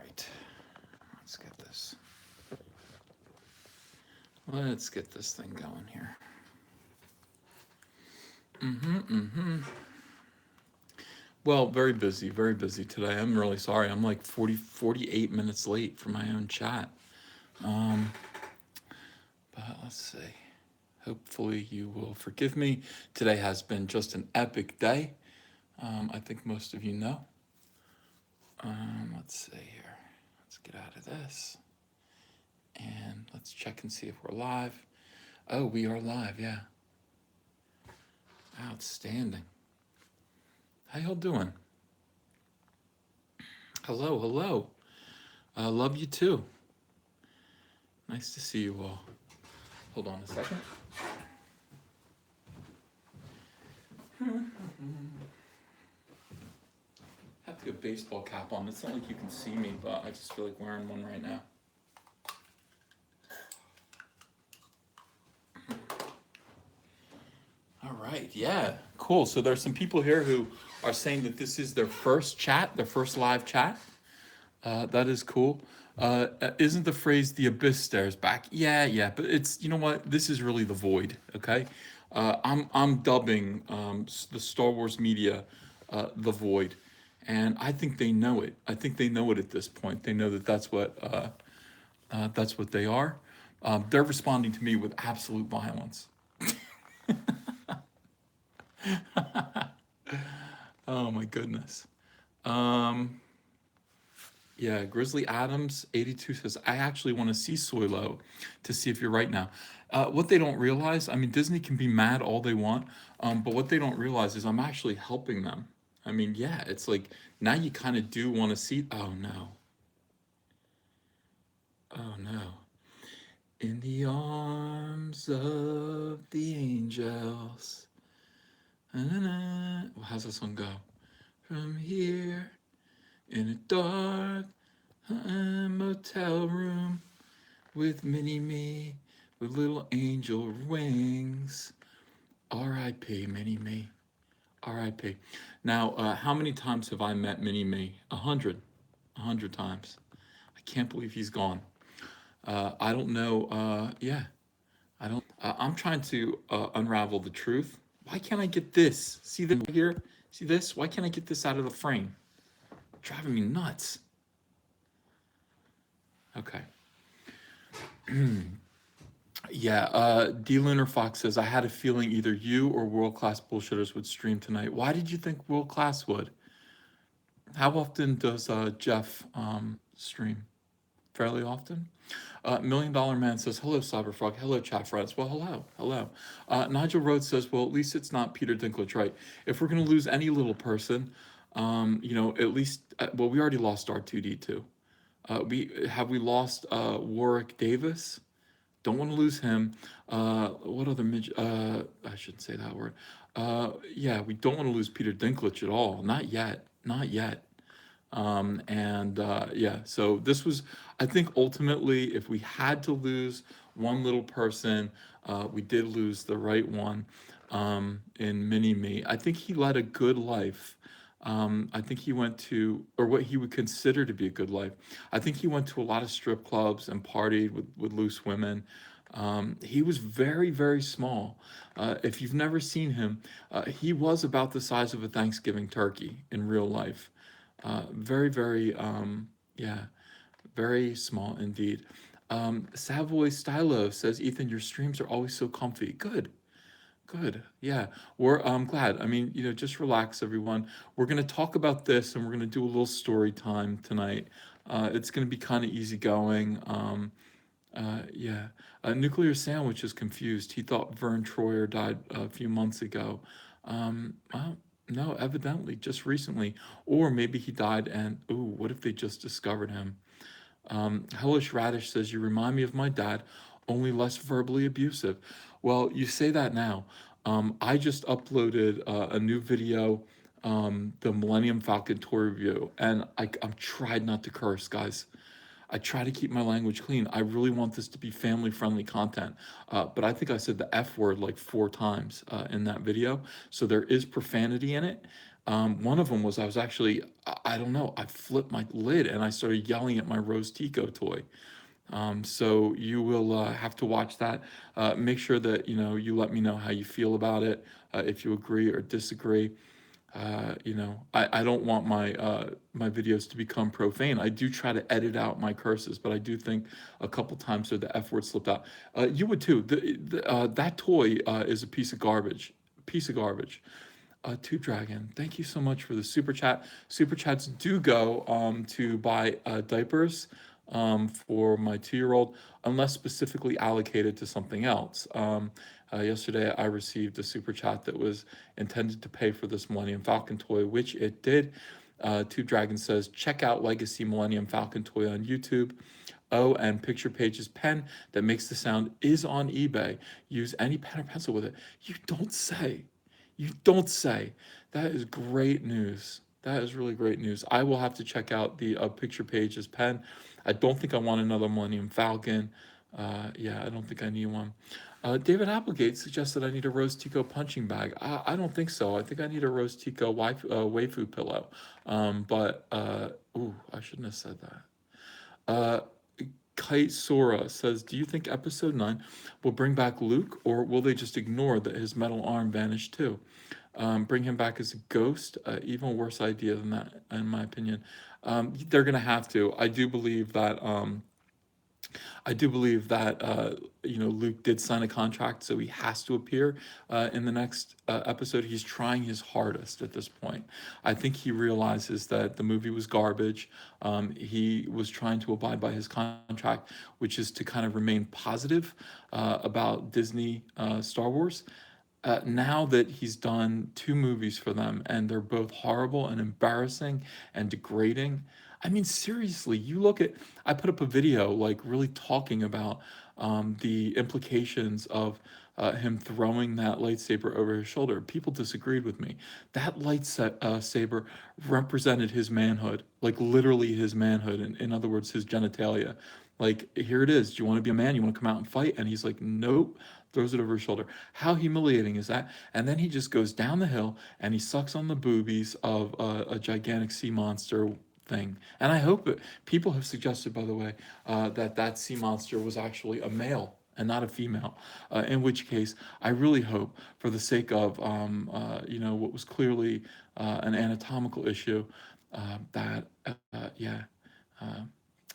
right. Let's get this thing going here. Well, very busy today. I'm really sorry. I'm like 48 minutes late for my own chat. But let's see. Hopefully you will forgive me. Today has been just an epic day. I think most of you know. Let's see here. Let's get out of this. And let's check and see if we're live. Oh, we are live, yeah. Outstanding. How y'all doing? Hello. Love you too. Nice to see you all. Hold on a second. I have to get a baseball cap on. It's not like you can see me, but I just feel like wearing one right now. All right, yeah, cool. So there's some people here who are saying that this is their first chat, their first live chat. That is cool. Isn't the phrase "the abyss stares back"? Yeah, but it's, you know what? This is really the void. Okay, I'm dubbing the Star Wars media the void, and I think they know it. I think they know it at this point. They know that that's what they are. They're responding to me with absolute violence. Oh my goodness. Um, Yeah, Grizzly Adams 82 says, I actually want to see Soylo to see if you're right now. What they don't realize, I mean, Disney can be mad all they want, but what they don't realize is I'm actually helping them. I mean, yeah, it's like now you kind of do want to see. Oh no. Oh no. In the arms of the angels. Na-na-na. Well, how's that song go? From here in a dark motel room with mini me with little angel wings. R.I.P. Mini me. R.I.P. Now, how many times have I met Mini me? 100. 100 times. I can't believe he's gone. I don't know. Yeah, I don't. I'm trying to unravel the truth. Why can't I get this? See this here? See this? Why can't I get this out of the frame? Driving me nuts. Okay. Yeah, D. Lunar Fox says, I had a feeling either you or World Class Bullshitters would stream tonight. Why did you think World Class would? How often does Jeff stream? Fairly often? Million Dollar Man says, hello, Cyberfrog. Hello, chat friends. Well, hello. Nigel Rhodes says, well, at least it's not Peter Dinklage, right? If we're going to lose any little person, at least, well, we already lost R2D2. We lost Warwick Davis? Don't want to lose him. What other I shouldn't say that word. Yeah, we don't want to lose Peter Dinklage at all. Not yet. Not yet. Yeah, so this was, I think ultimately, if we had to lose one little person, we did lose the right one in Mini Me. I think he led a good life. I think he went to, or what he would consider to be a good life. I think he went to a lot of strip clubs and partied with loose women. He was very, very small. If you've never seen him, he was about the size of a Thanksgiving turkey in real life. Very, yeah, very small indeed. Savoy Stylo says, Ethan, your streams are always so comfy. Good. Yeah, I'm glad. I mean, just relax, everyone. We're gonna talk about this, and we're gonna do a little story time tonight. It's gonna be kind of easygoing. Yeah. Nuclear Sandwich is confused. He thought Verne Troyer died a few months ago. Well, no, evidently, just recently. Or maybe he died and, ooh, what if they just discovered him? Hellish Radish says, you remind me of my dad, only less verbally abusive. Well, you say that now. I just uploaded a new video, the Millennium Falcon tour review, and I'm tried not to curse, guys. I try to keep my language clean. I really want this to be family-friendly content, but I think I said the F word like 4 times in that video, so there is profanity in it. One of them was I don't know. I flipped my lid and I started yelling at my Rose Tico toy. So you will have to watch that. Make sure that you let me know how you feel about it, if you agree or disagree. I don't want my videos to become profane. I do try to edit out my curses, but I do think a couple times there the F word slipped out. You would too. That toy is a piece of garbage. Piece of garbage. Two Dragon, thank you so much for the super chat. Super chats do go to buy diapers for my 2-year-old, unless specifically allocated to something else. Yesterday, I received a super chat that was intended to pay for this Millennium Falcon toy, which it did. Two Dragon says, check out Legacy Millennium Falcon toy on YouTube. Oh, and Picture Page's pen that makes the sound is on eBay. Use any pen or pencil with it. You don't say. You don't say. That is great news. That is really great news. I will have to check out the Picture Page's pen. I don't think I want another Millennium Falcon. Yeah, I don't think I need one. David Applegate suggests that I need a Rose Tico punching bag. I don't think so. I think I need a Rose Tico waifu pillow. Ooh, I shouldn't have said that. Kite Sora says, do you think episode 9 will bring back Luke, or will they just ignore that his metal arm vanished too? Bring him back as a ghost, even worse idea than that, in my opinion. They're gonna have to. I do believe that Luke did sign a contract, so he has to appear in the next episode. He's trying his hardest at this point. I think he realizes that the movie was garbage. He was trying to abide by his contract, which is to kind of remain positive about Disney Star Wars. Now that he's done 2 movies for them and they're both horrible and embarrassing and degrading. I mean, seriously, you look at, I put up a video like really talking about the implications of him throwing that lightsaber over his shoulder. People disagreed with me. That lightsaber represented his manhood, like literally his manhood. In other words, his genitalia. Like, here it is. Do you want to be a man? You want to come out and fight? And he's like, nope, throws it over his shoulder. How humiliating is that? And then he just goes down the hill and he sucks on the boobies of a gigantic sea monster thing. And I hope that people have suggested, by the way, that sea monster was actually a male and not a female. In which case, I really hope, for the sake of what was clearly an anatomical issue, that yeah. Uh,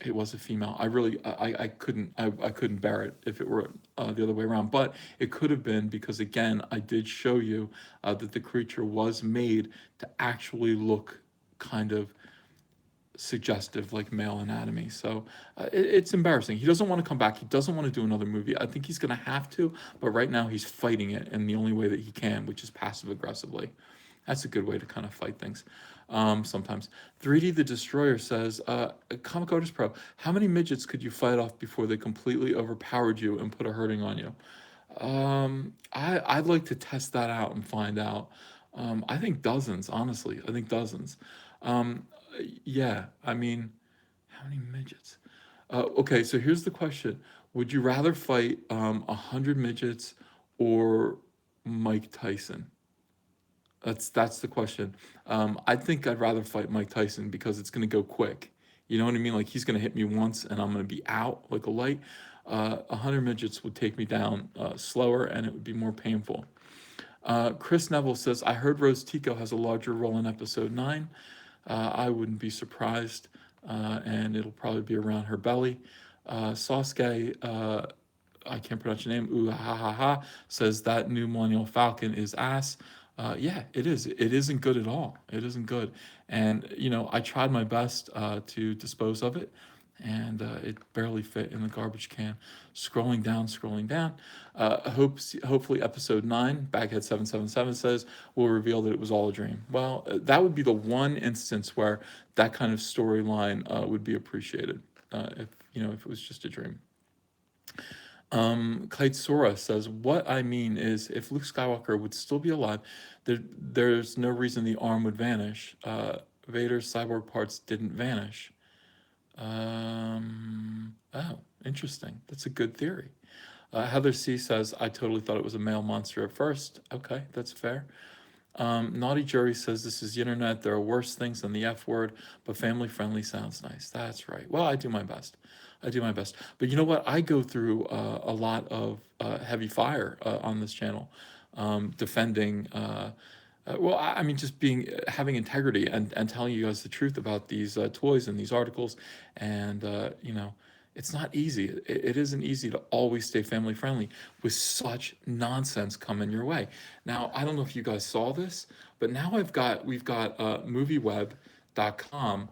it was a female. I couldn't bear it if it were the other way around. But it could have been because, again, I did show you that the creature was made to actually look kind of suggestive, like male anatomy. So it's embarrassing. He doesn't want to come back. He doesn't want to do another movie. I think he's going to have to, but right now he's fighting it in the only way that he can, which is passive aggressively. That's a good way to kind of fight things. Sometimes 3D the Destroyer says, Comic Artist Pro, how many midgets could you fight off before they completely overpowered you and put a hurting on you? I'd like to test that out and find out. I think dozens, honestly. I think dozens. Um, yeah, I mean, how many midgets? Okay, so here's the question. Would you rather fight 100 midgets or Mike Tyson? That's the question. I think I'd rather fight Mike Tyson because it's gonna go quick. You know what I mean? Like he's gonna hit me once and I'm gonna be out like a light. 100 midgets would take me down slower and it would be more painful. Chris Neville says, I heard Rose Tico has a larger role in episode 9. I wouldn't be surprised, and it'll probably be around her belly. Sasuke, I can't pronounce your name, ooh ha ha ha, says that new Millennial Falcon is ass. Yeah, it is. It isn't good at all. It isn't good. And, I tried my best to dispose of it, and it barely fit in the garbage can. Scrolling down, scrolling down. Hopefully, episode 9, Baghead777 says, will reveal that it was all a dream. Well, that would be the one instance where that kind of storyline would be appreciated if it was just a dream. Kite Sora says, what I mean is, if Luke Skywalker would still be alive, there's no reason the arm would vanish. Vader's cyborg parts didn't vanish. Oh, interesting. That's a good theory. Heather C says, I totally thought it was a male monster at first. Okay, that's fair. Naughty Jerry says this is the internet. There are worse things than the F word, but family friendly sounds nice. That's right. Well, I do my best. I do my best. But you know what? I go through a lot of heavy fire on this channel, defending. Well, I mean, just being having integrity and telling you guys the truth about these toys and these articles, and it's not easy. It isn't easy to always stay family friendly with such nonsense coming your way. Now, I don't know if you guys saw this, but now we've got movieweb.com,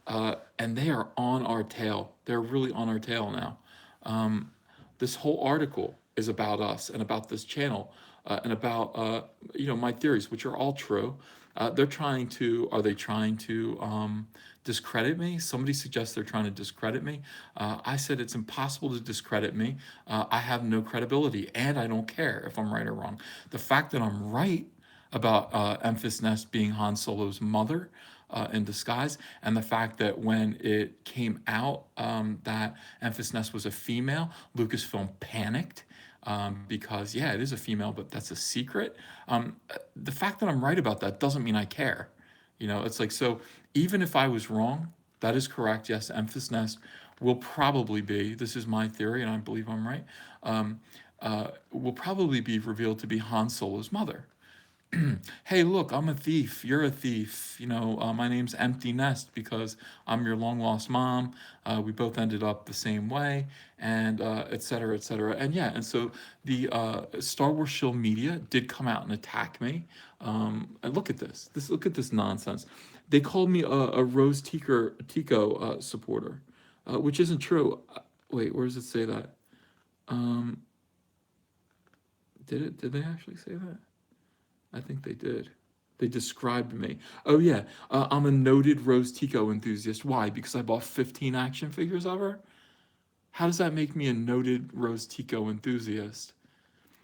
and they are on our tail. They're really on our tail now. Um, this whole article is about us and about this channel, and about my theories, which are all true. They're trying to Are they trying to discredit me? Somebody suggests they're trying to discredit me. I said it's impossible to discredit me. I have no credibility, and I don't care if I'm right or wrong. The fact that I'm right about Memphis Nest being Han Solo's mother in disguise, and the fact that when it came out that Memphis Nest was a female, Lucasfilm panicked, because yeah, it is a female, but that's a secret. The fact that I'm right about that doesn't mean I care. It's like, so even if I was wrong, that is correct. Yes, Memphis Nest will probably be. This is my theory, and I believe I'm right. Will probably be revealed to be Han Solo's mother. Hey, look, I'm a thief. You're a thief. My name's Empty Nest because I'm your long lost mom. We both ended up the same way, and et cetera, et cetera. And yeah, and so the Star Wars shill media did come out and attack me. And look at this. Look at this nonsense. They called me a Rose Tico supporter, which isn't true. Wait, where does it say that? Um, Did they actually say that? I think they did. They described me. Oh yeah, I'm a noted Rose Tico enthusiast. Why? Because I bought 15 action figures of her. How does that make me a noted Rose Tico enthusiast?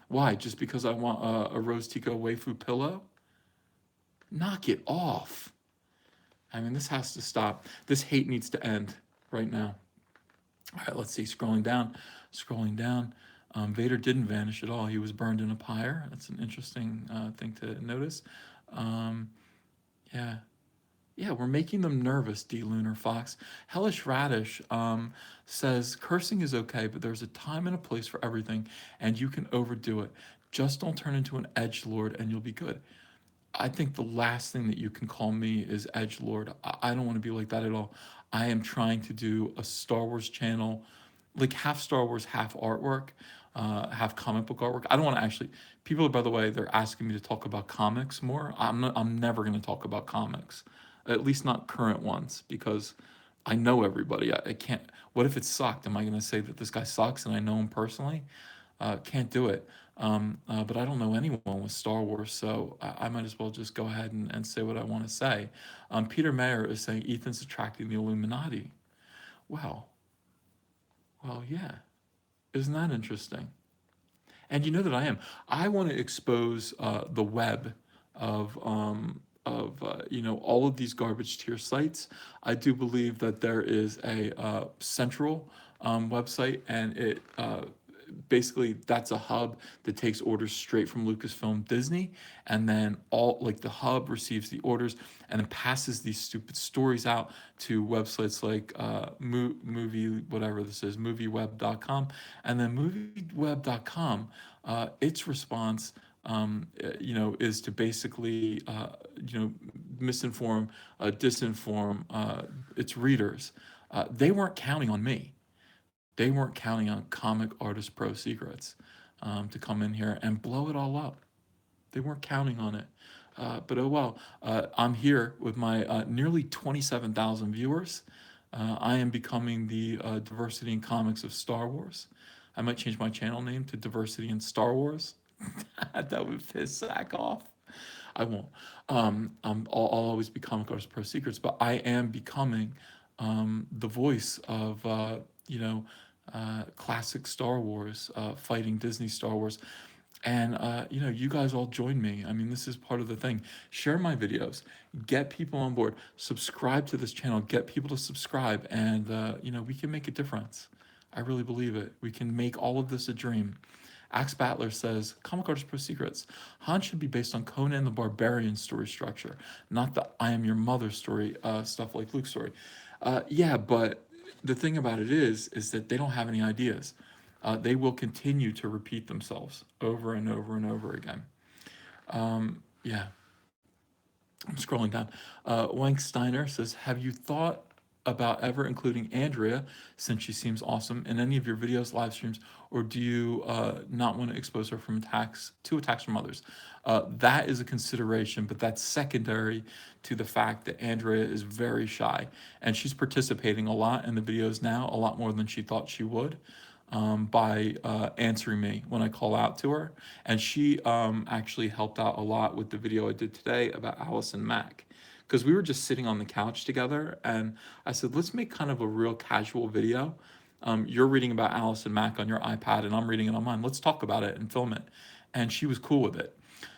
Why? Just because I want a Rose Tico waifu pillow? Knock it off. I mean, this has to stop. This hate needs to end right now. All right, let's see. Scrolling down. Vader didn't vanish at all. He was burned in a pyre. That's an interesting thing to notice. Um, yeah, yeah, we're making them nervous. D. Lunar Fox. Hellish Radish says cursing is okay, but there's a time and a place for everything, and you can overdo it. Just don't turn into an edge lord, and you'll be good. I think the last thing that you can call me is edgelord. I don't want to be like that at all. I am trying to do a Star Wars channel, like half Star Wars, half artwork, half comic book artwork. I don't want to actually. People, by the way, they're asking me to talk about comics more. I'm not. I'm never going to talk about comics, at least not current ones, because I know everybody. I can't. What if it sucked? Am I going to say that this guy sucks and I know him personally? Can't do it. But I don't know anyone with Star Wars, so I might as well just go ahead and say what I want to say. Peter Mayer is saying Ethan's attracting the Illuminati. Well, yeah. Isn't that interesting? And you know that I am. I want to expose the web of all of these garbage tier sites. I do believe that there is a central website, and it basically that's a hub that takes orders straight from Lucasfilm Disney, and then all like the hub receives the orders and then passes these stupid stories out to websites like movie whatever this is, movieweb.com, and then movieweb.com, its response is to basically misinform, disinform its readers. They weren't counting on me. They weren't counting on Comic Artist Pro Secrets to come in here and blow it all up. They weren't counting on it. But oh well, I'm here with my nearly 27,000 viewers. I am becoming the Diversity in Comics of Star Wars. I might change my channel name to Diversity in Star Wars. That would piss Zach off. I won't. I'll always be Comic Artist Pro Secrets, but I am becoming the voice of classic Star Wars, fighting Disney Star Wars. And you guys all join me. I mean, this is part of the thing. Share my videos, get people on board, subscribe to this channel, get people to subscribe, and we can make a difference. I really believe it. We can make all of this a dream. Axe Battler says, Comic Artist Pro Secrets. Han should be based on Conan the Barbarian story structure, not the I Am Your Mother story stuff like Luke's story. Yeah, but the thing about it is that they don't have any ideas. They will continue to repeat themselves over and over and over again. Yeah, I'm scrolling down. Wank Steiner says, have you thought about ever including Andrea, since she seems awesome, in any of your videos, live streams, or do you not want to expose her from attacks from others? That is a consideration, but that's secondary to the fact that Andrea is very shy, and she's participating a lot in the videos now, a lot more than she thought she would. By answering me when I call out to her. And she actually helped out a lot with the video I did today about Alice and Mac. Because we were just sitting on the couch together, and I said, let's make kind of a real casual video. You're reading about Alice and Mac on your iPad, and I'm reading it on mine. Let's talk about it and film it. And she was cool with it.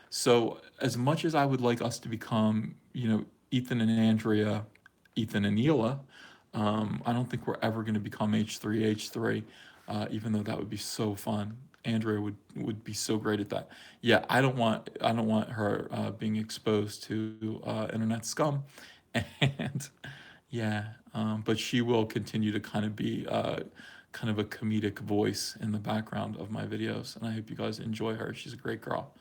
So, as much as I would like us to become, Ethan and Andrea, Ethan and Neela, I don't think we're ever going to become H3H3, even though that would be so fun. Andrea would be so great at that. Yeah, I don't want her being exposed to internet scum, and yeah, but she will continue to kind of be kind of a comedic voice in the background of my videos, and I hope you guys enjoy her. She's a great girl.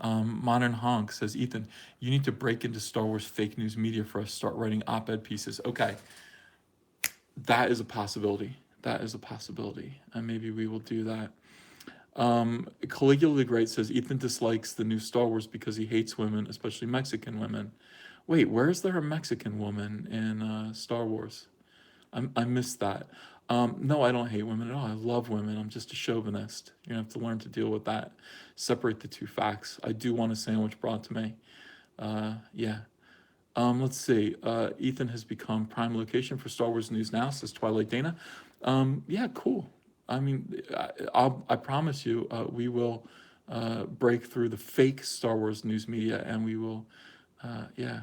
Modern Honk says, Ethan, you need to break into Star Wars fake news media for us. Start writing op-ed pieces. Okay, that is a possibility. That is a possibility, and maybe we will do that. Caligula the Great says, Ethan dislikes the new Star Wars because he hates women, especially Mexican women. Wait, where is there a Mexican woman in Star Wars? I missed that. No, I don't hate women at all. I love women. I'm just a chauvinist. You're gonna have to learn to deal with that. Separate the two facts. I do want a sandwich brought to me. Yeah. Let's see. Ethan has become prime location for Star Wars news now, says Twilight Dana. Yeah, cool. I mean, I promise you, we will break through the fake Star Wars news media, and we will, yeah,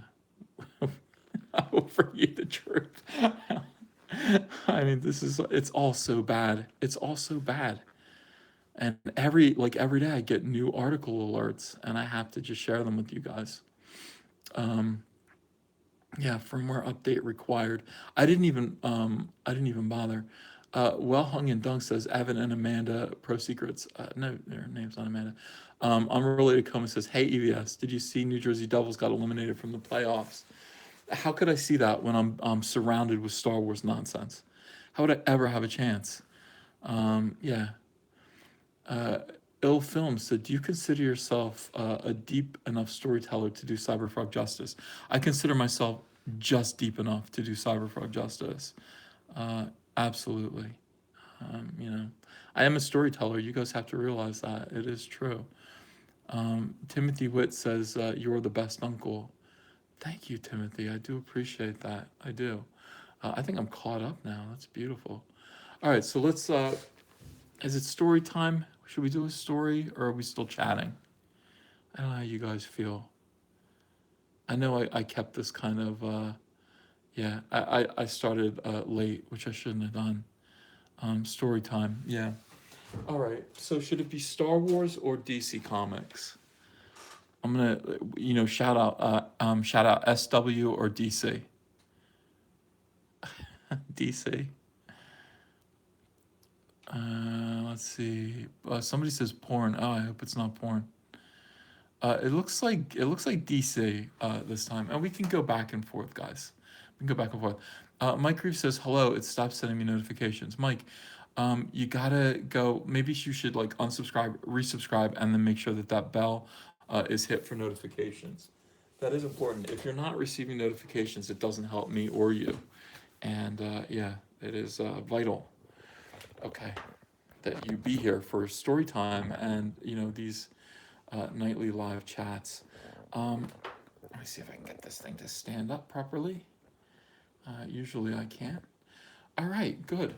I will bring you the truth. I mean, it's all so bad. It's all so bad. And every day I get new article alerts, and I have to just share them with you guys. Yeah, firmware update required. I didn't even bother. Well Hung and Dunk says Evan and Amanda Pro Secrets. No, their name's not Amanda. Unrelated comment says, hey EVS, did you see New Jersey Devils got eliminated from the playoffs? How could I see that when I'm surrounded with Star Wars nonsense? How would I ever have a chance? Yeah. Ill Film said, do you consider yourself a deep enough storyteller to do Cyberfrog justice? I consider myself just deep enough to do Cyberfrog justice. Absolutely. You know, I am a storyteller. You guys have to realize that. It is true. Timothy Witt says, you're the best uncle. Thank you, Timothy. I do appreciate that. I do. I think I'm caught up now. That's beautiful. All right, so let's, is it story time? Should we do a story, or are we still chatting? I don't know how you guys feel. I know I kept this kind of, yeah, I started late, which I shouldn't have done. Story time, yeah. All right, so should it be Star Wars or DC Comics? I'm gonna, shout out SW or DC. DC. Let's see. Somebody says porn. Oh, I hope it's not porn. It looks like DC this time, and we can go back and forth, guys. We can go back and forth. Mike Reeves says hello. It stopped sending me notifications. Mike, you gotta go. Maybe you should like unsubscribe, resubscribe, and then make sure that bell is hit for notifications. That is important. If you're not receiving notifications, it doesn't help me or you. And yeah, it is vital. Okay, that you be here for story time and these nightly live chats. Let me see if I can get this thing to stand up properly. Usually I can't. All right, good.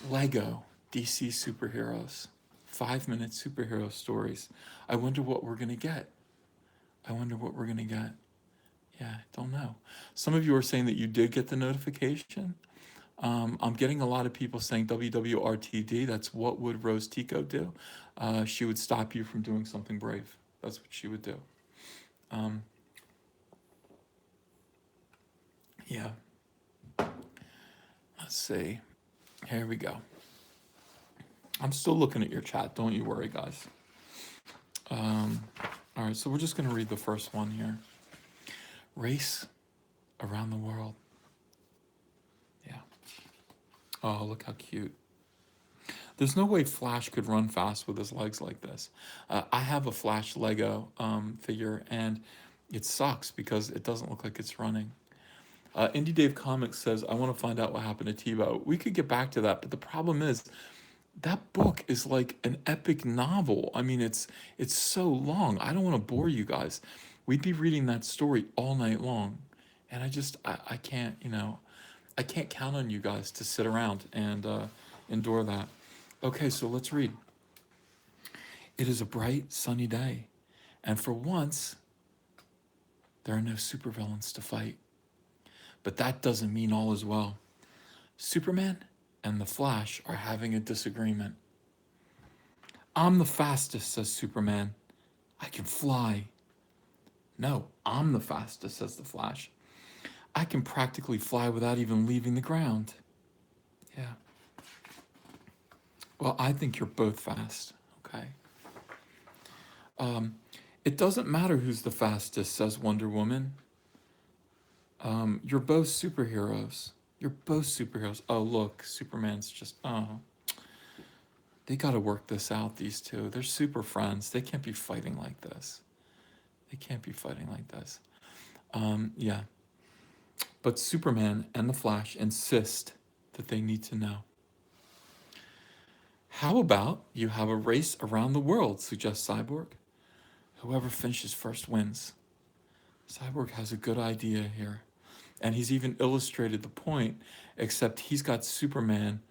Lego DC superheroes, 5-minute superhero stories. I wonder what we're gonna get. I wonder what we're gonna get. Yeah, don't know. Some of you are saying that you did get the notification. I'm getting a lot of people saying WWRTD. That's what would Rose Tico do? She would stop you from doing something brave. That's what she would do. Um, yeah. Let's see. Here we go. I'm still looking at your chat. Don't you worry, guys. Um, all right, so we're just going to read the first one here. Race around the world. Yeah. Oh, look how cute. There's no way Flash could run fast with his legs like this. I have a Flash Lego figure, and it sucks because it doesn't look like it's running. Indie Dave Comics says, I want to find out what happened to Tebow. We could get back to that, but the problem is that book is like an epic novel. I mean, it's so long. I don't want to bore you guys. We'd be reading that story all night long. And I can't, I can't count on you guys to sit around and endure that. Okay, so let's read. It is a bright, sunny day, and for once, there are no supervillains to fight. But that doesn't mean all is well. Superman and the Flash are having a disagreement. I'm the fastest, says Superman. I can fly. No, I'm the fastest, says the Flash. I can practically fly without even leaving the ground. Yeah. Well, I think you're both fast, okay? It doesn't matter who's the fastest, says Wonder Woman. You're both superheroes. You're both superheroes. Oh, look, Superman's just, oh. They gotta work this out, these two. They're super friends. They can't be fighting like this. They can't be fighting like this. Yeah. But Superman and the Flash insist that they need to know. How about you have a race around the world, suggests Cyborg. Whoever finishes first wins. Cyborg has a good idea here. And he's even illustrated the point, except he's got Superman.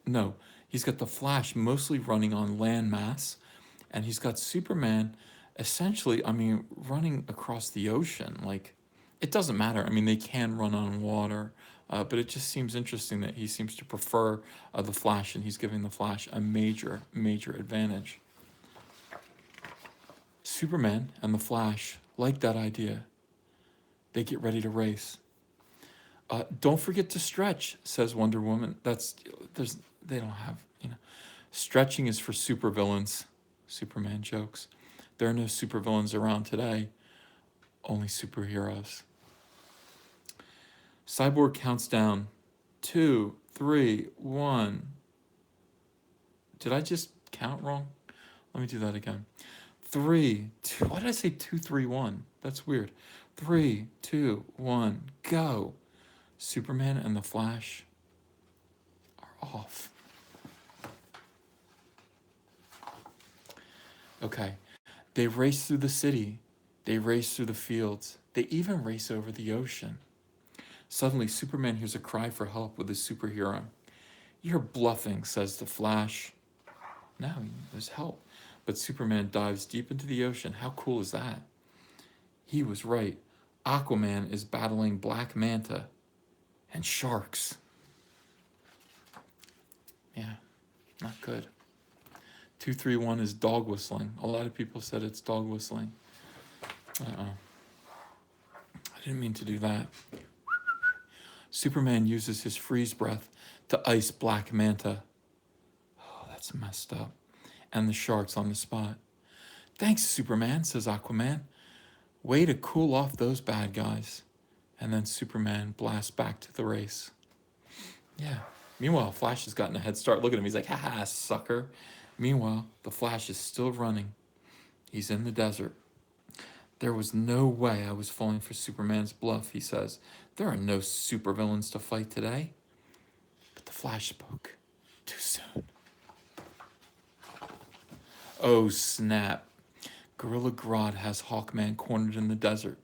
No, he's got the Flash mostly running on land mass, and he's got Superman essentially, I mean, running across the ocean. Like, it doesn't matter. I mean, they can run on water, but it just seems interesting that he seems to prefer the Flash, and he's giving the Flash a major, major advantage. Superman and the Flash like that idea. They get ready to race. Don't forget to stretch, says Wonder Woman. They don't have, stretching is for supervillains, Superman jokes. There are no supervillains around today, only superheroes. Cyborg counts down 2, 3, 1. Did I just count wrong? Let me do that again. 3, 2. Why did I say 2, 3, 1? That's weird. 3, 2, 1, go. Superman and the Flash are off. Okay. They race through the city. They race through the fields. They even race over the ocean. Suddenly, Superman hears a cry for help with his superhero. You're bluffing, says the Flash. No, there's help. But Superman dives deep into the ocean. How cool is that? He was right. Aquaman is battling Black Manta and sharks. Yeah, not good. 231 is dog whistling. A lot of people said it's dog whistling. I didn't mean to do that. Superman uses his freeze breath to ice Black Manta. Oh, that's messed up. And the sharks on the spot. Thanks, Superman, says Aquaman. Way to cool off those bad guys. And then Superman blasts back to the race. Yeah. Meanwhile, Flash has gotten a head start. Look at him. He's like, haha, sucker. Meanwhile, the Flash is still running. He's in the desert. There was no way I was falling for Superman's bluff, he says. There are no supervillains to fight today. But the Flash spoke too soon. Oh, snap. Gorilla Grodd has Hawkman cornered in the desert.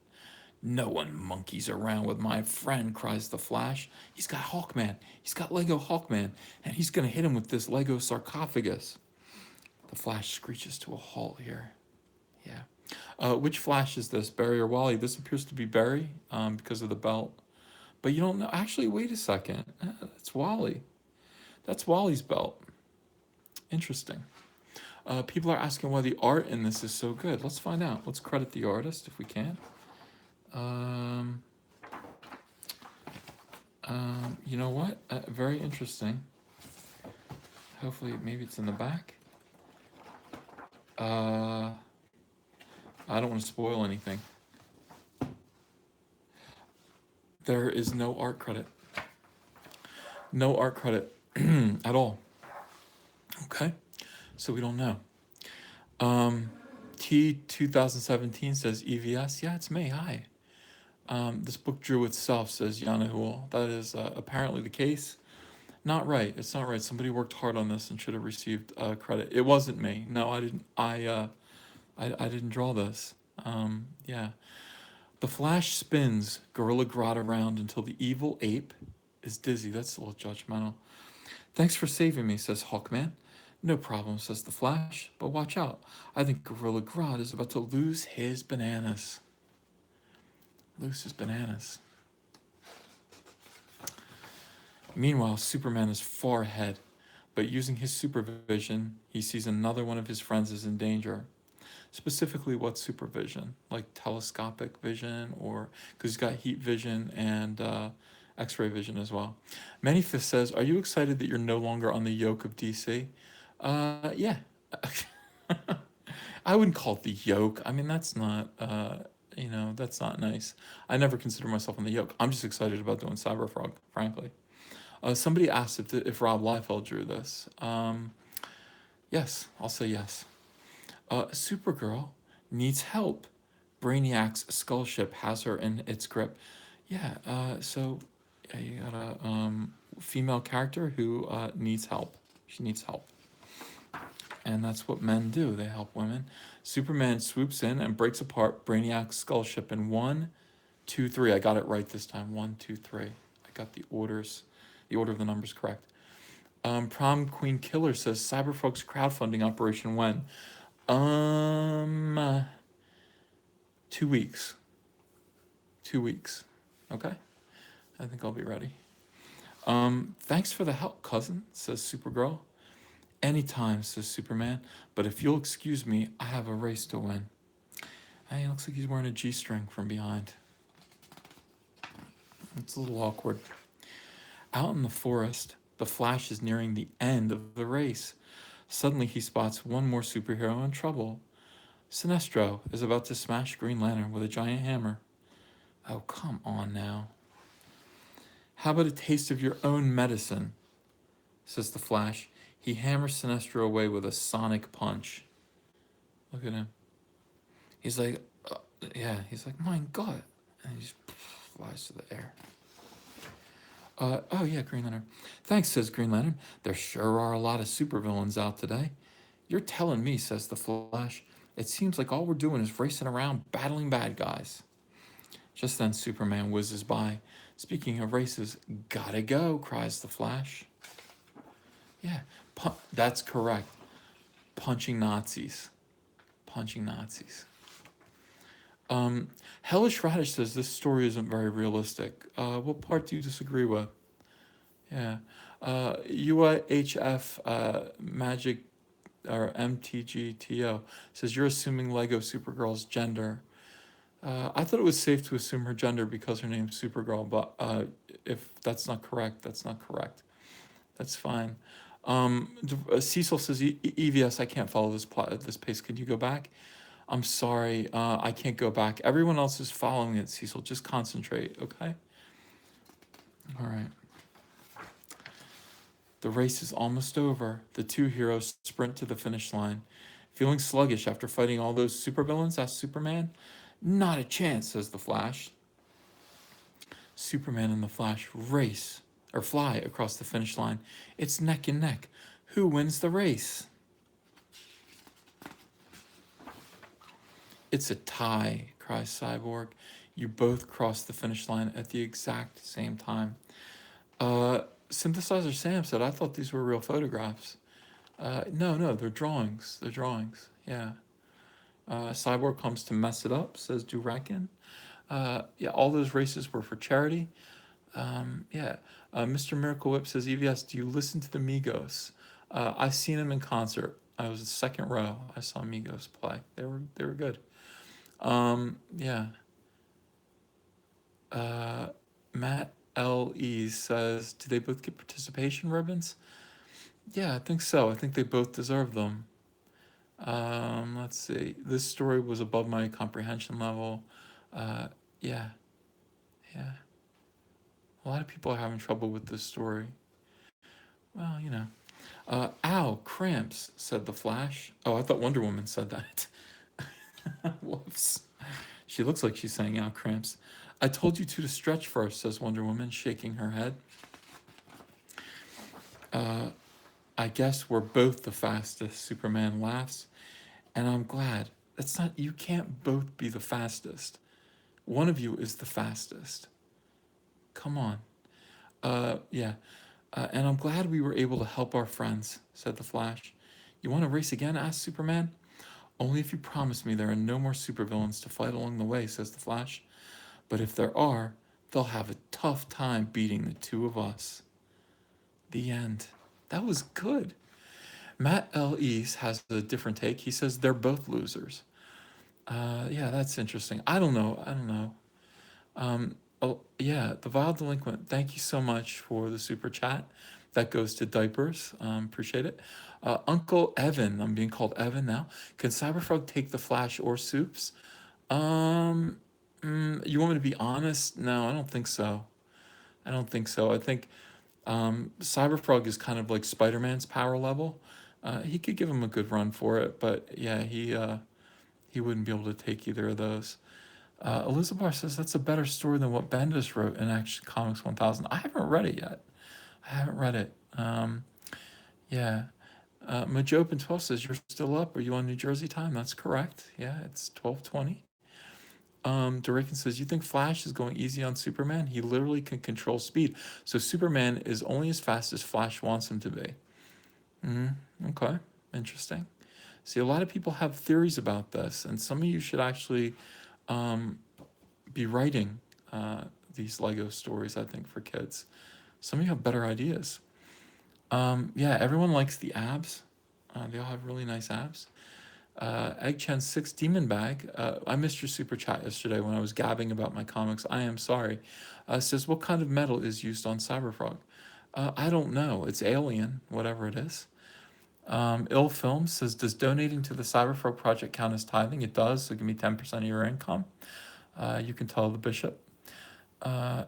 No one monkeys around with my friend, cries the Flash. He's got Hawkman. He's got Lego Hawkman, and he's going to hit him with this Lego sarcophagus. The Flash screeches to a halt here. Yeah. Which Flash is this, Barry or Wally? This appears to be Barry because of the belt. But you don't know. Actually, wait a second. That's Wally. That's Wally's belt. Interesting. People are asking why the art in this is so good. Let's find out. Let's credit the artist if we can. Um, you know what? Very interesting. Hopefully, maybe it's in the back. I don't want to spoil anything. There is no art credit. No art credit at all. Okay, so we don't know. T 2017 says EVS. Yeah, it's me. Hi. This book drew itself, says Yanahul. That is apparently the case. Not right. It's not right. Somebody worked hard on this and should have received credit. It wasn't me. No, I didn't. I didn't draw this. Yeah. The Flash spins Gorilla Grodd around until the evil ape is dizzy. That's a little judgmental. Thanks for saving me, says Hawkman. No problem, says the Flash. But watch out. I think Gorilla Grodd is about to lose his bananas. Lose his bananas. Meanwhile, Superman is far ahead, but using his supervision, he sees another one of his friends is in danger. Specifically, what supervision? Like telescopic vision, or because he's got heat vision and X-ray vision as well. Manifest says, "Are you excited that you're no longer on the yoke of DC?" Yeah. I wouldn't call it the yoke. I mean, that's not, that's not nice. I never consider myself on the yoke. I'm just excited about doing Cyberfrog, frankly. Somebody asked if Rob Liefeld drew this. Yes, I'll say yes. Supergirl needs help. Brainiac's skull ship has her in its grip. Yeah, you got a female character who needs help. She needs help. And that's what men do. They help women. Superman swoops in and breaks apart Brainiac's skull ship in 1, 2, 3. I got it right this time. 1, 2, 3. I got the order of the numbers correct. Prom Queen Killer says Cyberfolk's crowdfunding operation when? 2 weeks. 2 weeks. Okay? I think I'll be ready. Thanks for the help, cousin, says Supergirl. Anytime, says Superman, but if you'll excuse me, I have a race to win. Hey, it looks like he's wearing a G-string from behind. It's a little awkward. Out in the forest, the Flash is nearing the end of the race. Suddenly, he spots one more superhero in trouble. Sinestro is about to smash Green Lantern with a giant hammer. Oh, come on now. How about a taste of your own medicine, says the Flash. He hammers Sinestro away with a sonic punch. Look at him. He's like, my God. And he just flies to the air. Oh yeah, Green Lantern. Thanks, says Green Lantern. There sure are a lot of supervillains out today. You're telling me, says the Flash. It seems like all we're doing is racing around battling bad guys. Just then Superman whizzes by. Speaking of races, gotta go, cries the Flash. Yeah, that's correct. Punching Nazis. Punching Nazis. Hellish Radish says this story isn't very realistic. What part do you disagree with? Yeah. UIHF Magic or MTGTO says you're assuming Lego Supergirl's gender. I thought it was safe to assume her gender because her name's Supergirl, but if that's not correct, that's not correct. That's fine. Cecil says EVS. I can't follow this plot at this pace. Could you go back? I'm sorry. I can't go back. Everyone else is following it. Cecil, just concentrate. Okay. All right. The race is almost over. The two heroes sprint to the finish line. Feeling sluggish after fighting all those supervillains? Asked Superman. Not a chance, says the Flash. Superman and the Flash race or fly across the finish line. It's neck and neck. Who wins the race? It's a tie, cries Cyborg. You both crossed the finish line at the exact same time. Synthesizer Sam said, I thought these were real photographs. No, they're drawings. They're drawings, yeah. Cyborg comes to mess it up, says Durakin. Yeah, all those races were for charity. Yeah. Mr. Miracle Whip says, EVS, do you listen to the Migos? I've seen them in concert. I was in second row. I saw Migos play. They were good. Yeah. Uh, Matt L.E. says, do they both get participation ribbons? Yeah, I think so. I think they both deserve them. Let's see. This story was above my comprehension level. Uh, yeah, yeah. A lot of people are having trouble with this story. Well, you know. Ow, cramps, said the Flash. Oh, I thought Wonder Woman said that. Whoops. She looks like she's saying ow, cramps. I told you two to stretch first, says Wonder Woman, shaking her head. Uh, I guess we're both the fastest, Superman laughs. And I'm glad. That's not, you can't both be the fastest. One of you is the fastest. Come on. Yeah. And I'm glad we were able to help our friends, said the Flash. You want to race again? Asked Superman. Only if you promise me there are no more supervillains to fight along the way, says the Flash. But if there are, they'll have a tough time beating the two of us. The end. That was good. Matt L. East has a different take. He says they're both losers. Yeah, that's interesting. I don't know. I don't know. Oh, yeah, the Vile Delinquent, thank you so much for the super chat. That goes to diapers. Appreciate it. Uncle Evan, I'm being called Evan now. Can Cyberfrog take the Flash or Soups? Um, you want me to be honest? No, I don't think so. I don't think so. I think Cyberfrog is kind of like Spider Man's power level. He could give him a good run for it, but yeah, he wouldn't be able to take either of those. Elizabeth says that's a better story than what Bendis wrote in Action Comics 1000. I haven't read it yet. I haven't read it. Yeah. Majopin 12 says you're still up. Are you on New Jersey time? That's correct. Yeah, it's 12:20. Durakin says you think Flash is going easy on Superman? He literally can control speed. So Superman is only as fast as Flash wants him to be. Okay, interesting. See, a lot of people have theories about this, and some of you should actually um, be writing these Lego stories, I think, for kids. Some of you have better ideas. Yeah, everyone likes the abs. They all have really nice abs. Eggchen 6 Demon Bag. I missed your super chat yesterday when I was gabbing about my comics. I am sorry. Says, what kind of metal is used on Cyberfrog? I don't know. It's alien, whatever it is. Ill Film says, does donating to the Cyberfrog project count as tithing? It does. So give me 10% of your income. You can tell the bishop. Uh,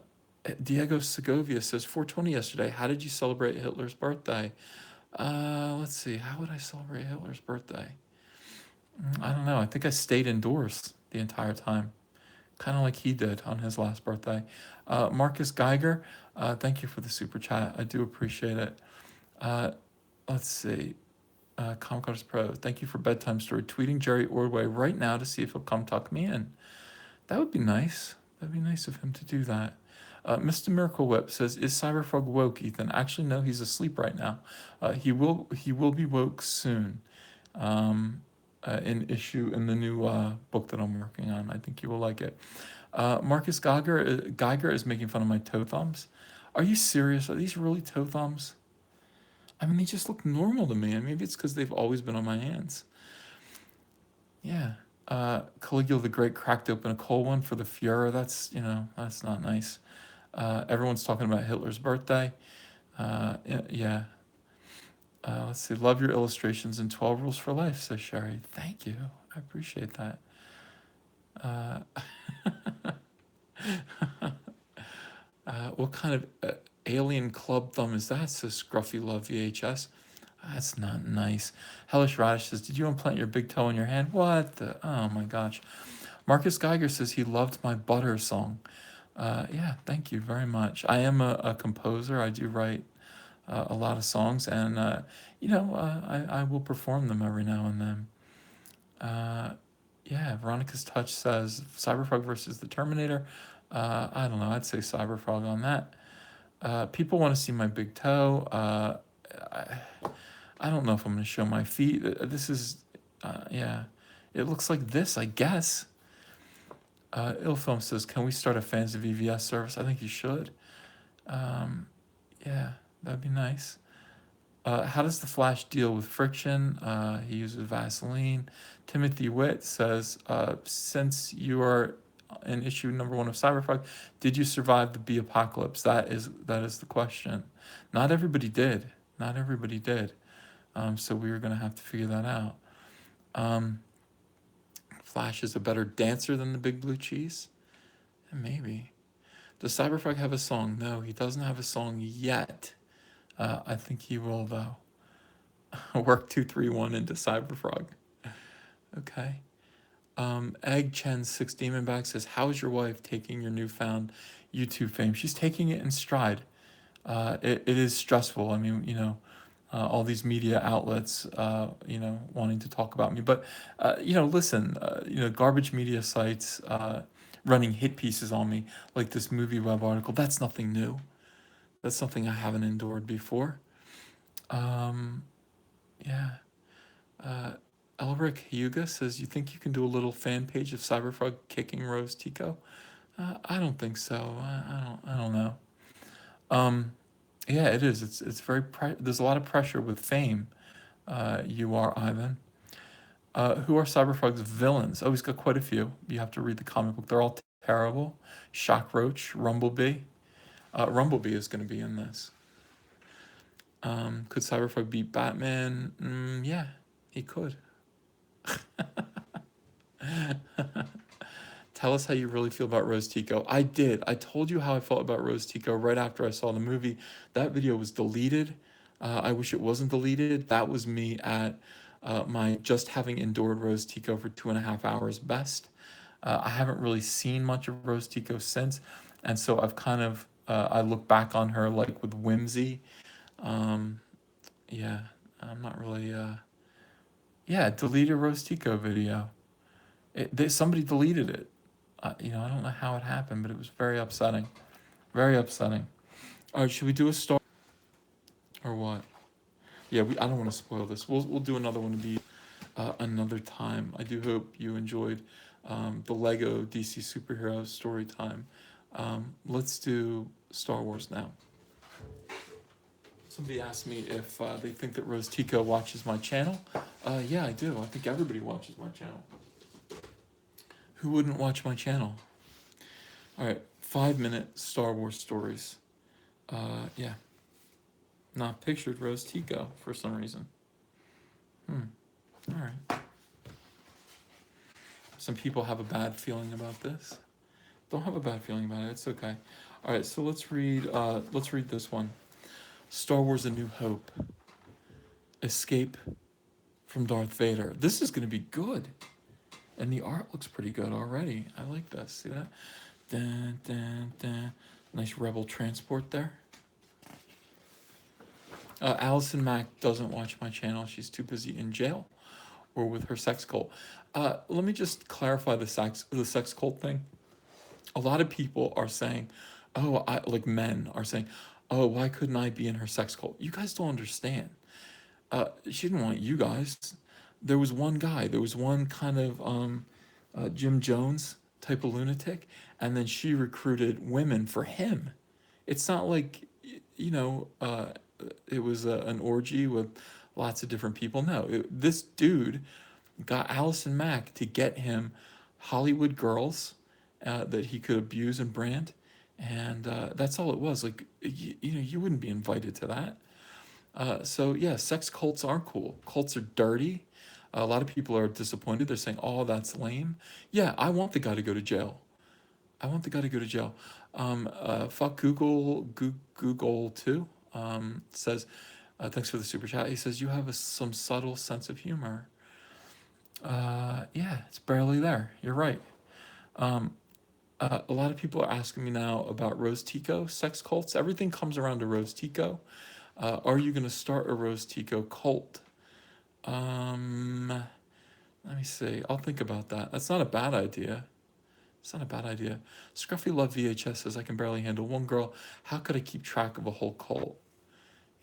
Diego Segovia says 420 yesterday. How did you celebrate Hitler's birthday? Let's see. How would I celebrate Hitler's birthday? I don't know. I think I stayed indoors the entire time, kind of like he did on his last birthday. Marcus Geiger, thank you for the super chat. I do appreciate it. Uh, let's see. Comic Artist Pro, thank you for bedtime story. Tweeting Jerry Ordway right now to see if he'll come tuck me in. That would be nice. That'd be nice of him to do that. Mr. Miracle Whip says, "Is Cyberfrog woke, Ethan?" Actually, no. He's asleep right now. He will be woke soon. In issue in the new book that I'm working on. I think you will like it. Marcus Geiger is making fun of my toe thumbs. Are you serious? Are these really toe thumbs? I mean, they just look normal to me. And maybe it's because they've always been on my hands. Yeah. Caligula the Great cracked open a cold one for the Fuhrer. That's not nice. Everyone's talking about Hitler's birthday. Yeah. Let's see. Love your illustrations and 12 Rules for Life, says Sherry. Thank you. I appreciate that. Uh, what kind of alien club thumb is that, says Scruffy Love VHS. That's not nice. Hellish Radish says, did you implant your big toe in your hand? What the? Oh my gosh. Marcus Geiger says he loved my Butter song. Yeah, thank you very much. I am a composer. I do write a lot of songs, and I will perform them every now and then. Yeah, Veronica's Touch says Cyberfrog versus the Terminator. I don't know. I'd say Cyberfrog on that. People want to see my big toe. I don't know if I'm going to show my feet. This is, yeah. It looks like this, I guess. Illfilm says, can we start a fans of EVS service? I think you should. Um, yeah, that'd be nice. How does the Flash deal with friction? He uses Vaseline. Timothy Witt says, since you are in issue number one of Cyberpunk, did you survive the bee apocalypse? That is the question. Not everybody did. Not everybody did. So we were gonna have to figure that out. Um, Flash is a better dancer than the Big Blue Cheese. Maybe. Does Cyberpunk have a song? No, he doesn't have a song yet. I think he will though. Work 231 into Cyberfrog. Okay. Egg Chen 6 Demon Bag says, how's your wife taking your newfound YouTube fame? She's taking it in stride. It is stressful. I mean, all these media outlets, wanting to talk about me. But, listen, garbage media sites running hit pieces on me, like this movie web article, that's nothing new. That's something I haven't endured before. Um, yeah. Uh, Elric Hyuga says, you think you can do a little fan page of Cyberfrog kicking Rose Tico? I don't think so. I don't know. Um, yeah, it is. It's there's a lot of pressure with fame. You are Ivan. Who are Cyberfrog's villains? Oh, he's got quite a few. You have to read the comic book. They're all terrible. Shockroach, Rumblebee. Rumblebee is going to be in this. Could Cyberfrog beat Batman? Yeah, he could. Tell us how you really feel about Rose Tico. I did. I told you how I felt about Rose Tico right after I saw the movie. That video was deleted. I wish it wasn't deleted. That was me at my just having endured Rose Tico for 2.5 hours best. I haven't really seen much of Rose Tico since, and so I've kind of I look back on her like with whimsy. Um, yeah, I'm not really. Yeah, deleted Rose Tico video. Somebody deleted it. I don't know how it happened, but it was very upsetting. Very upsetting. All right, should we do a star or what? Yeah, I don't want to spoil this. We'll do another one of these another time. I do hope you enjoyed the Lego DC superhero story time. Let's do Star Wars now. Somebody asked me if they think that Rose Tico watches my channel. Yeah, I do. I think everybody watches my channel. Who wouldn't watch my channel? All right, 5-minute Star Wars stories. Yeah, not pictured Rose Tico for some reason. All right. Some people have a bad feeling about this. Don't have a bad feeling about it. It's okay. All right, so let's read. Let's read this one. Star Wars: A New Hope. Escape from Darth Vader. This is going to be good, and the art looks pretty good already. I like this. See that? Dun, dun, dun. Nice rebel transport there. Allison Mack doesn't watch my channel. She's too busy in jail or with her sex cult. Let me just clarify the sex cult thing. A lot of people are saying, oh, like men are saying, oh, why couldn't I be in her sex cult? You guys don't understand. She didn't want you guys. There was one guy. There was one kind of Jim Jones type of lunatic, and then she recruited women for him. It's not like you know it was an orgy with lots of different people. No, this dude got Allison Mack to get him Hollywood girls that he could abuse and brand, and that's all it was. Like you wouldn't be invited to that. So yeah, sex cults are cool. Cults are dirty. A lot of people are disappointed. They're saying, "Oh, that's lame." Yeah, I want the guy to go to jail. I want the guy to go to jail. Fuck Google too. Says, thanks for the super chat. He says you have some subtle sense of humor. Yeah, it's barely there. You're right. Um, a lot of people are asking me now about Rose Tico sex cults. Everything comes around to Rose Tico. Are you going to start a Rose Tico cult? Let me see. I'll think about that. That's not a bad idea. It's not a bad idea. Scruffy Love VHS says, I can barely handle one girl. How could I keep track of a whole cult?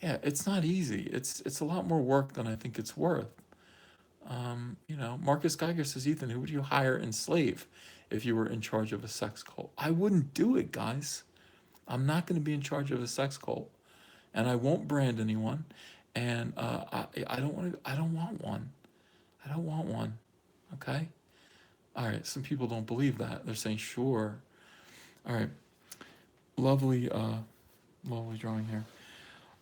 Yeah, it's not easy. It's a lot more work than I think it's worth. Marcus Geiger says, Ethan, who would you hire and slave if you were in charge of a sex cult? I wouldn't do it, guys. I'm not going to be in charge of a sex cult, and I won't brand anyone, and I don't want to. I don't want one. I don't want one. Okay. All right. Some people don't believe that. They're saying sure. All right. Lovely, lovely drawing here.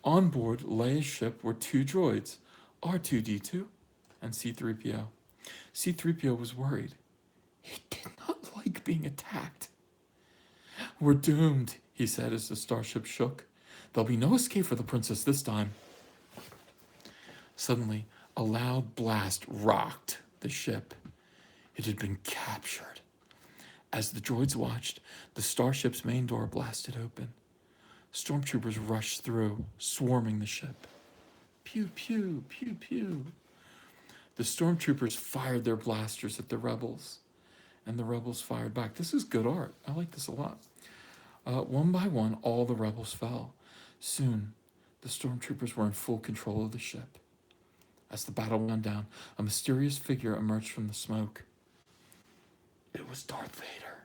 On board Leia's ship were two droids, R2D2 and C3PO. C3PO was worried. He did not like being attacked. We're doomed, he said as the starship shook. There'll be no escape for the princess this time. Suddenly, a loud blast rocked the ship. It had been captured. As the droids watched, the starship's main door blasted open. Stormtroopers rushed through, swarming the ship. Pew, pew, pew, pew. The stormtroopers fired their blasters at the rebels, and the rebels fired back. This is good art. I like this a lot. One by one, all the rebels fell. Soon, the stormtroopers were in full control of the ship. As the battle wound down, a mysterious figure emerged from the smoke. It was Darth Vader.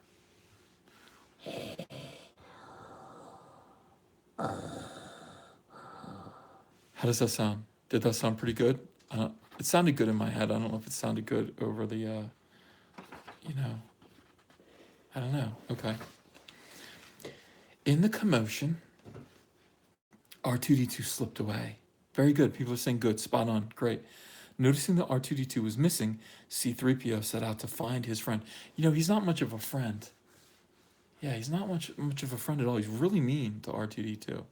How does that sound? Did that sound pretty good? It sounded good in my head. I don't know if it sounded good over the, I don't know. Okay. In the commotion, R2D2 slipped away. Very good. People are saying good, spot on, great. Noticing that R2D2 was missing, C3PO set out to find his friend. He's not much of a friend. Yeah, he's not much of a friend at all. He's really mean to R2D2.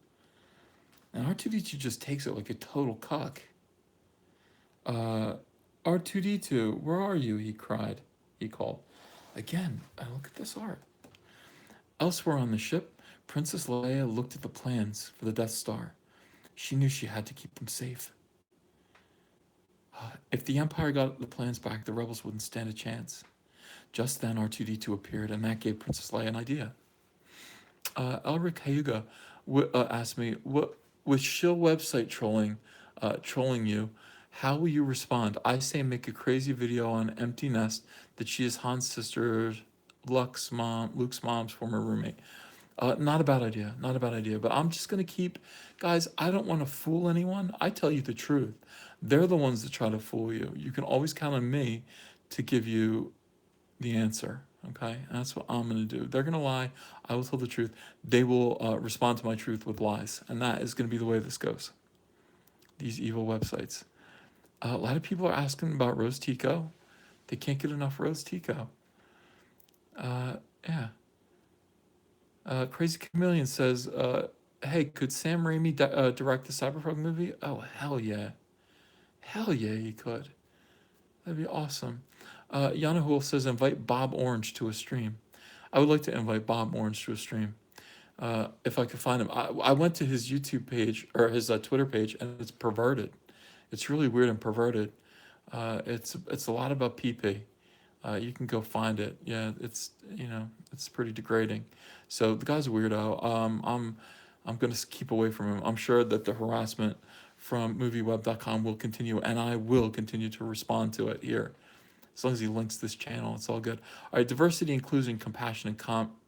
And R2D2 just takes it like a total cuck. R2D2, where are you? He cried. He called. Again, look at this art. Elsewhere on the ship, Princess Leia looked at the plans for the Death Star. She knew she had to keep them safe. If the Empire got the plans back, the rebels wouldn't stand a chance. Just then, R2D2 appeared, and that gave Princess Leia an idea. Elric Hayuga asked me, with shill website trolling you, how will you respond? I say make a crazy video on Empty Nest that she is Han's sister, Luke's mom's former roommate. Not a bad idea, not a bad idea. But I'm just gonna guys, I don't want to fool anyone. I tell you the truth. They're the ones that try to fool you. You can always count on me to give you the answer. Okay, and that's what I'm gonna do. They're gonna lie. I will tell the truth. They will respond to my truth with lies, and that is gonna be the way this goes. These evil websites. A lot of people are asking about Rose Tico. They can't get enough Rose Tico. Yeah. Crazy Chameleon says, hey, could Sam Raimi direct the Cyberpunk movie? Oh, hell yeah. Hell yeah, he could. That'd be awesome. Yanahul says, invite Bob Orange to a stream. I would like to invite Bob Orange to a stream. If I could find him. I went to his YouTube page, or his Twitter page, and it's perverted. It's really weird and perverted. It's a lot about PP. You can go find it. Yeah, it's pretty degrading. So the guy's a weirdo. I'm gonna keep away from him. I'm sure that the harassment from movieweb.com will continue, and I will continue to respond to it here. As long as he links this channel, it's all good. All right, diversity, inclusion, compassion,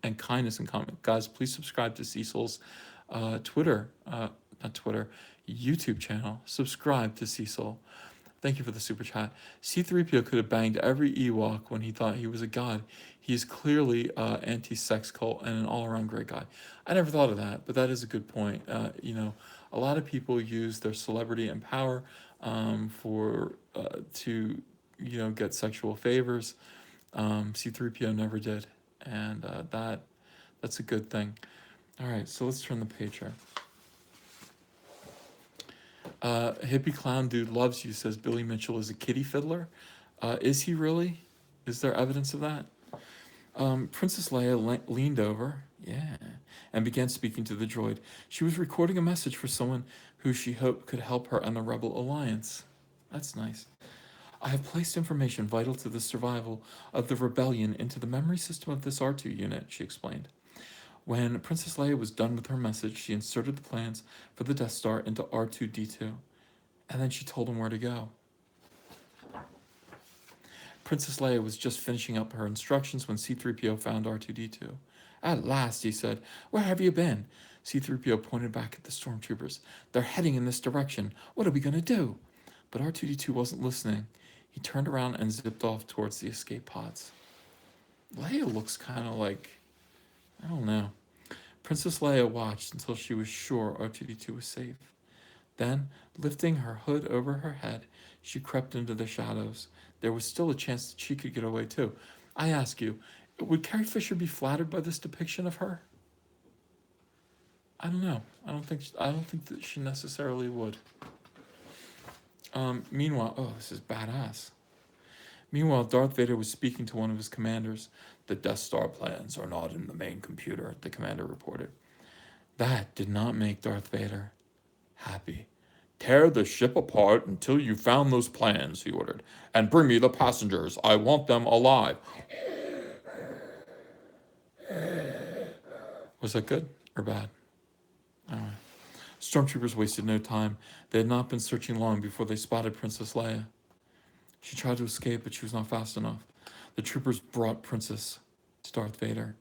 and kindness in comment. Guys, please subscribe to Cecil's YouTube channel. Subscribe to Cecil. Thank you for the super chat. C3PO could have banged every Ewok when he thought he was a god. He's clearly anti-sex cult and an all-around great guy. I never thought of that, but that is a good point. A lot of people use their celebrity and power to get sexual favors. C3PO never did, and that's a good thing. All right, so let's turn the page here. Hippie clown dude loves you, says Billy Mitchell is a kitty fiddler. Is he really? Is there evidence of that? Princess Leia leaned over, and began speaking to the droid. She was recording a message for someone who she hoped could help her and the Rebel Alliance. That's nice. I have placed information vital to the survival of the rebellion into the memory system of this R2 unit, she explained. When Princess Leia was done with her message, she inserted the plans for the Death Star into R2-D2, and then she told him where to go. Princess Leia was just finishing up her instructions when C-3PO found R2-D2. At last, he said. Where have you been? C-3PO pointed back at the stormtroopers. They're heading in this direction. What are we going to do? But R2-D2 wasn't listening. He turned around and zipped off towards the escape pods. Leia looks kind of like, I don't know. Princess Leia watched until she was sure R2-D2 was safe. Then, lifting her hood over her head, she crept into the shadows. There was still a chance that she could get away too. I ask you, would Carrie Fisher be flattered by this depiction of her? I don't know. I don't think that she necessarily would. Meanwhile, oh, this is badass. Meanwhile, Darth Vader was speaking to one of his commanders. The Death Star plans are not in the main computer, the commander reported. That did not make Darth Vader happy. Tear the ship apart until you found those plans, he ordered. And bring me the passengers. I want them alive. Was that good or bad? All right. Stormtroopers wasted no time. They had not been searching long before they spotted Princess Leia. She tried to escape, but she was not fast enough. The troopers brought Princess to Darth Vader.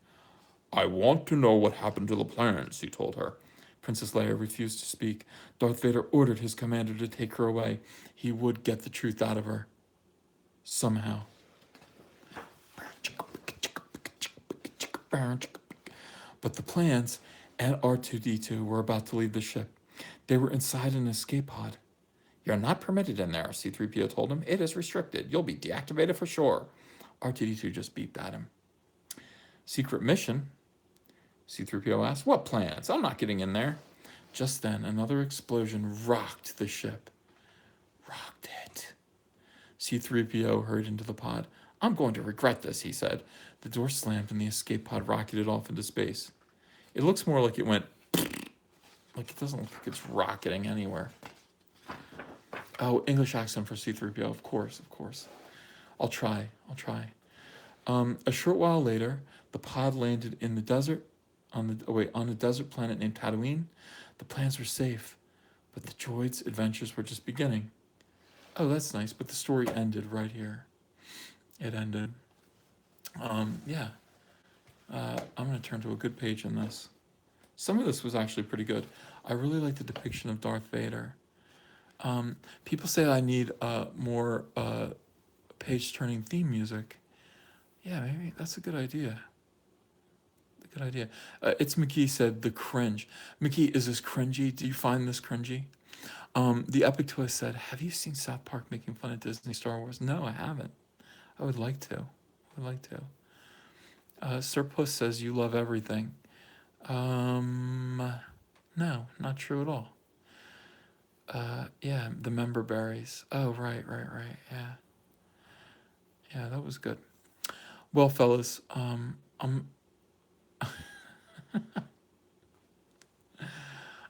I want to know what happened to the plans, he told her. Princess Leia refused to speak. Darth Vader ordered his commander to take her away. He would get the truth out of her. Somehow. But the plans and R2-D2 were about to leave the ship. They were inside an escape pod. You're not permitted in there, C-3PO told him. It is restricted. You'll be deactivated for sure. R2-D2 just beeped at him. Secret mission? C-3PO asked. What plans? I'm not getting in there. Just then, another explosion rocked the ship. Rocked it. C-3PO hurried into the pod. I'm going to regret this, he said. The door slammed and the escape pod rocketed off into space. It looks more like it went... Like it doesn't look like it's rocketing anywhere. Oh, English accent for C-3PO, of course. I'll try. A short while later, the pod landed in the desert, on a desert planet named Tatooine. The plans were safe, but the droids' adventures were just beginning. Oh, that's nice, but the story ended right here. It ended. Yeah. I'm going to turn to a good page in this. Some of this was actually pretty good. I really like the depiction of Darth Vader. People say I need more page-turning theme music. Yeah, maybe that's a good idea. It's McKee said the cringe. McKee, is this cringy? Do you find this cringy? The Epic Twist said, have you seen South Park making fun of Disney Star Wars? No, I haven't. I would like to. Sir Puss says you love everything. No, not true at all. Yeah, the member berries. Oh, right. Yeah, that was good. Well, fellas, I'm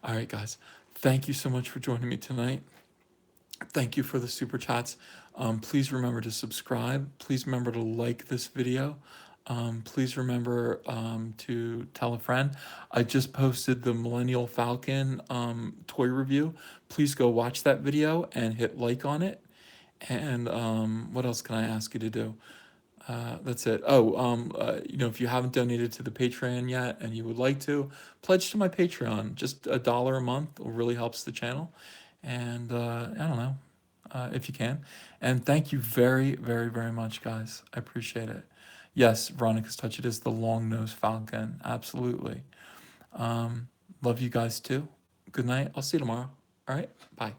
all right, guys. Thank you so much for joining me tonight. Thank you for the super chats. Please remember to subscribe. Please remember to like this video. Please remember to tell a friend. I just posted the Millennial Falcon toy review. Please go watch that video and hit like on it. And what else can I ask you to do? That's it. If you haven't donated to the Patreon yet and you would like to, pledge to my Patreon. Just $1 a month really helps the channel. And I don't know if you can. And thank you very, very, very much, guys. I appreciate it. Yes, Veronica's Touch, it is the long-nosed falcon. Absolutely. Love you guys too. Good night. I'll see you tomorrow. All right. Bye.